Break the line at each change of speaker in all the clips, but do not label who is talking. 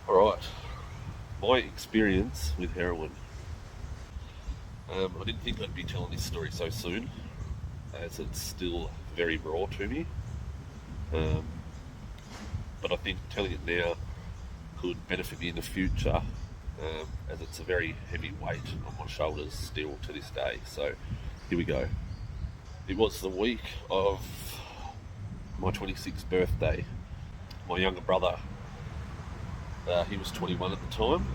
Alright, my experience with heroin. I didn't think I'd be telling this story so soon, as it's still very raw to me. Um, but I think telling it now could benefit me in the future, as it's a very heavy weight on my shoulders still to this day. So here we go. It was the week of my 26th birthday. My younger brother, he was 21 at the time.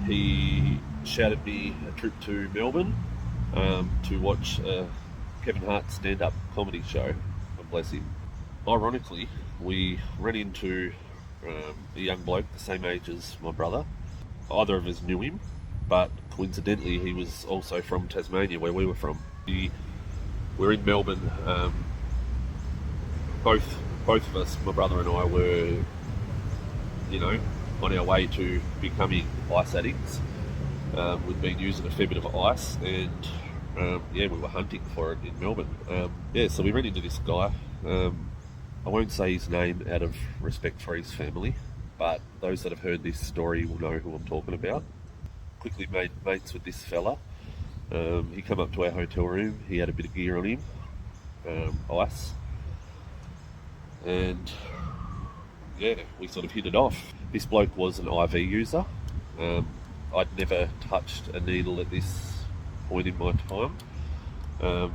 He shouted me a trip to Melbourne to watch Kevin Hart's stand-up comedy show. God bless him. Ironically, we ran into a young bloke the same age as my brother. Either of us knew him, but coincidentally he was also from Tasmania, where we were from. We were in Melbourne. Both of us, my brother and I, were, on our way to becoming ice addicts. We'd been using a fair bit of ice, and we were hunting for it in Melbourne. So we ran into this guy. I won't say his name out of respect for his family, but those that have heard this story will know who I'm talking about. Quickly made mates with this fella. He came up to our hotel room. He had a bit of gear on him, ice, and we sort of hit it off. This bloke was an IV user. I'd never touched a needle at this point in my time. I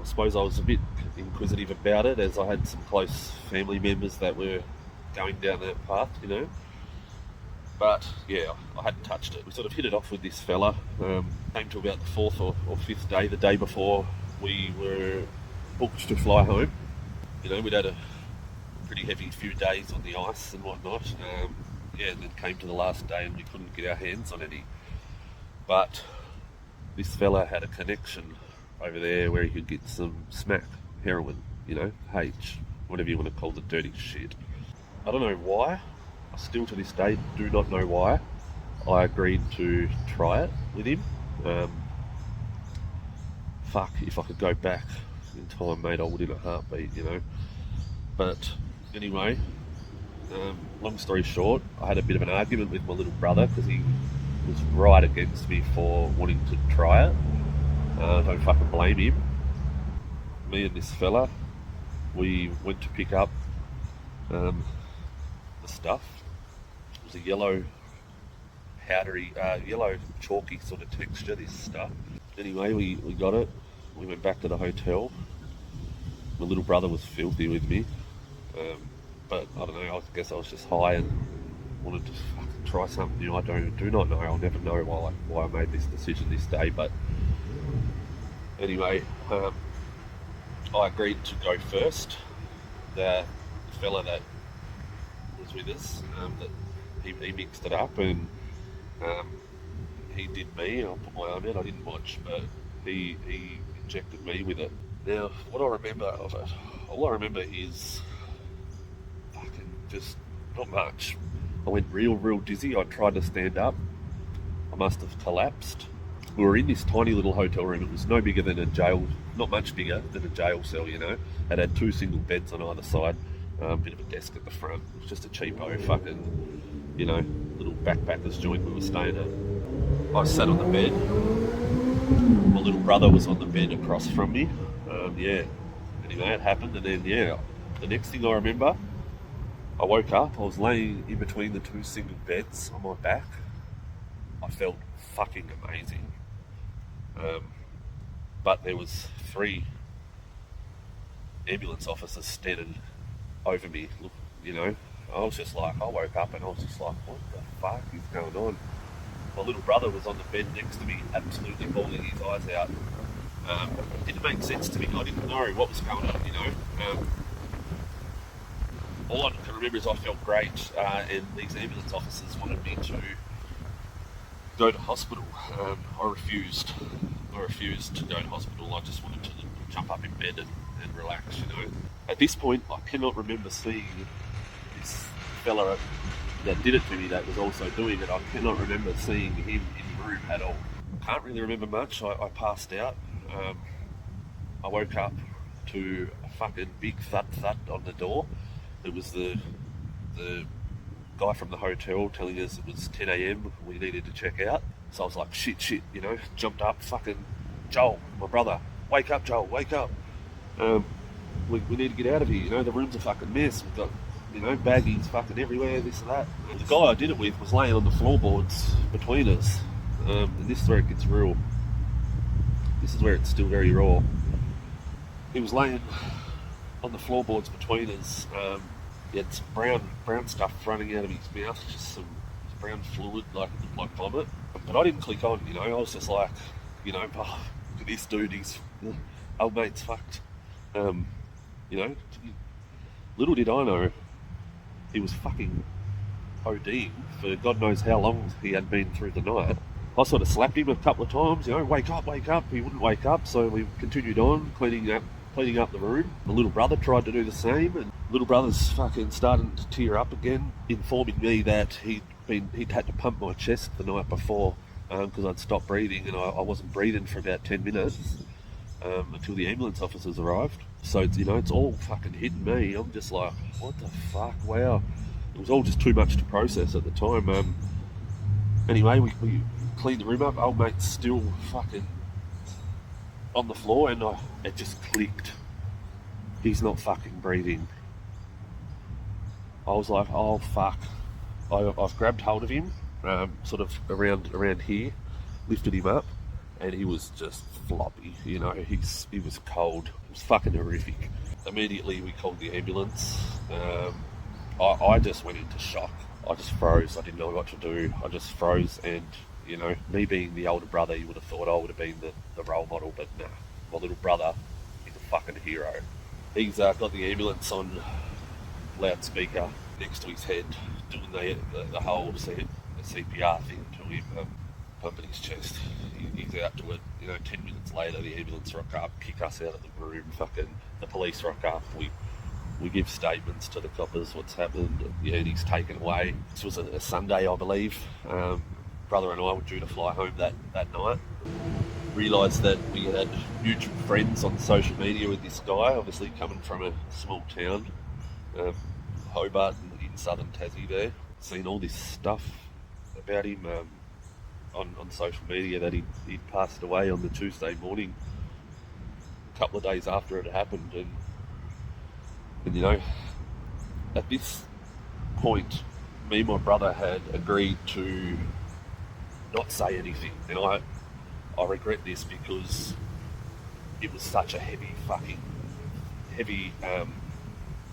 suppose I was a bit inquisitive about it, as I had some close family members that were going down that path, But I hadn't touched it. We sort of hit it off with this fella. Came to about the fourth or fifth day, the day before we were booked to fly home. We'd had a pretty heavy few days on the ice and whatnot. And then came to the last day and we couldn't get our hands on any. But this fella had a connection over there where he could get some smack, heroin, H, whatever you want to call the dirty shit. I don't know why. I still to this day do not know why I agreed to try it with him. If I could go back in time, mate, I would in a heartbeat, But anyway, long story short, I had a bit of an argument with my little brother because he was right against me for wanting to try it. Don't fucking blame him. Me and this fella, we went to pick up the stuff. It was a yellow, powdery, yellow chalky sort of texture, this stuff. Anyway, we got it. We went back to the hotel. My little brother was filthy with me. But I don't know, I guess I was just high and wanted to fucking try something new. I do not know. I'll never know why I made this decision this day. But anyway, I agreed to go first. The fella that was with us, that he mixed it up and he did me. I put my arm out. I didn't watch, but he injected me with it. Now, what I remember of it, all I remember is just not much. I went real dizzy. I tried to stand up. I must have collapsed. We were in this tiny little hotel room. It was no bigger than a jail, not much bigger than a jail cell, It had two single beds on either side, bit of a desk at the front. It was just a cheapo fucking, little backpackers joint we were staying at. I sat on the bed. My little brother was on the bed across from me. Anyway, it happened, and then, the next thing I remember, I woke up. I was laying in between the two single beds on my back. I felt fucking amazing. But there was 3 ambulance officers standing over me. Look, I was just like, I woke up and I was just like, what the fuck is going on? My little brother was on the bed next to me, absolutely bawling his eyes out. It didn't make sense to me. I didn't know what was going on, all I can remember is I felt great, and these ambulance officers wanted me to go to hospital. I refused to go to hospital. I just wanted to jump up in bed and relax, At this point, I cannot remember seeing this fella that did it to me that was also doing it. I cannot remember seeing him in the room at all. Can't really remember much. I passed out. I woke up to a fucking big thud on the door. It was the guy from the hotel telling us it was 10 a.m, we needed to check out. So I was like, shit, you know, jumped up, fucking, Joel, my brother, wake up, Joel, wake up. We need to get out of here, you know, the room's a fucking mess. We've got, you know, baggies fucking everywhere, this and that. The guy I did it with was laying on the floorboards between us. And this is where it gets real. This is where it's still very raw. He was laying on the floorboards between us. He had some brown stuff running out of his mouth, just some brown fluid, like vomit. But I didn't click on, you know, I was just like, you know, oh, look at this dude, his old mate's fucked. You know, little did I know, he was fucking ODing for God knows how long he had been through the night. I sort of slapped him a couple of times, you know, wake up. He wouldn't wake up, so we continued on cleaning up the room. My little brother tried to do the same, and little brother's fucking starting to tear up again, informing me that he'd had to pump my chest the night before because I'd stopped breathing, and I wasn't breathing for about 10 minutes until the ambulance officers arrived. So, you know, it's all fucking hitting me. I'm just like, what the fuck, wow. It was all just too much to process at the time. Anyway, we cleaned the room up. Old mate's still fucking on the floor, and it just clicked. He's not fucking breathing. I was like, oh fuck. I've grabbed hold of him, sort of around here, lifted him up, and he was just floppy, you know, he was cold. It was fucking horrific. Immediately we called the ambulance. I just went into shock. I just froze. I didn't know what to do. I just froze, and, you know, me being the older brother, you would have thought I would have been the role model, but nah. My little brother, he's a fucking hero. He's got the ambulance on loudspeaker next to his head, doing the whole CPR thing to him, pumping his chest. He's out to it. You know, 10 minutes later, the ambulance rock up, kick us out of the room. Fucking the police rock up. We give statements to the coppers, what's happened. Yeah, and he's taken away. This was a Sunday, I believe. Brother and I were due to fly home that night. Realised that we had mutual friends on social media with this guy, obviously coming from a small town, Hobart in southern Tassie there. Seen all this stuff about him on social media, that he'd passed away on the Tuesday morning, a couple of days after it happened. And you know, at this point, me and my brother had agreed to not say anything. And I regret this because it was such a heavy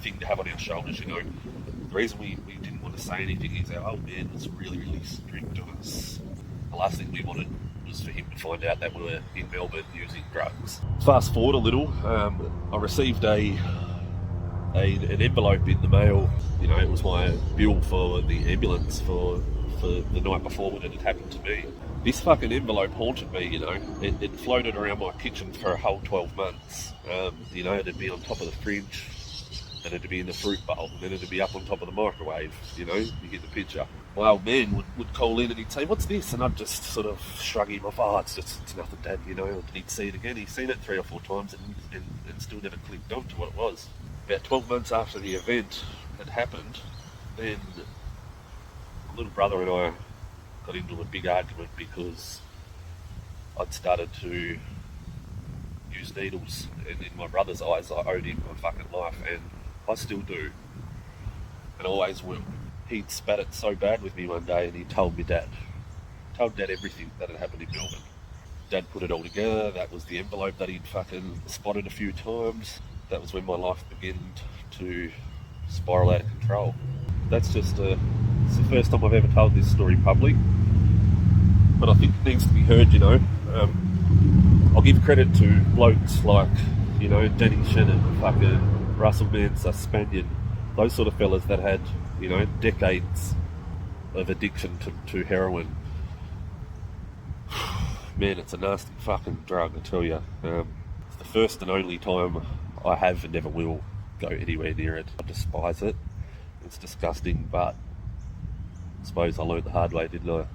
thing to have on our shoulders, you know. The reason we didn't want to say anything is our old man was really, really strict on us. The last thing we wanted was for him to find out that we were in Melbourne using drugs. Fast forward a little, I received an envelope in the mail. You know, it was my bill for the ambulance for the night before when it had happened to me. This fucking envelope haunted me, you know. It floated around my kitchen for a whole 12 months. You know, it'd be on top of the fridge, then it'd be in the fruit bowl, and then it'd be up on top of the microwave, you know, you get the picture. My old man would call in and he'd say, what's this? And I'd just sort of shrug him off, oh, it's nothing, Dad, you know. And he'd see it again. He'd seen it 3 or 4 times and still never clicked on to what it was. About 12 months after the event had happened, then little brother and I got into a big argument because I'd started to use needles, and in my brother's eyes I owed him my fucking life, and I still do, and always will. He'd spat it so bad with me one day, and he told Dad everything that had happened in Melbourne. Dad put it all together. That was the envelope that he'd fucking spotted a few times. That was when my life began to spiral out of control. That's just it's the first time I've ever told this story public, but I think it needs to be heard, you know. I'll give credit to blokes like, you know, Danny Shannon, fucking Russell Manser, Spaniard, those sort of fellas that had, you know, decades of addiction to heroin. Man, it's a nasty fucking drug, I tell you. It's the first and only time I have and never will go anywhere near it. I despise it. It's disgusting, but I suppose I learned the hard way, didn't I?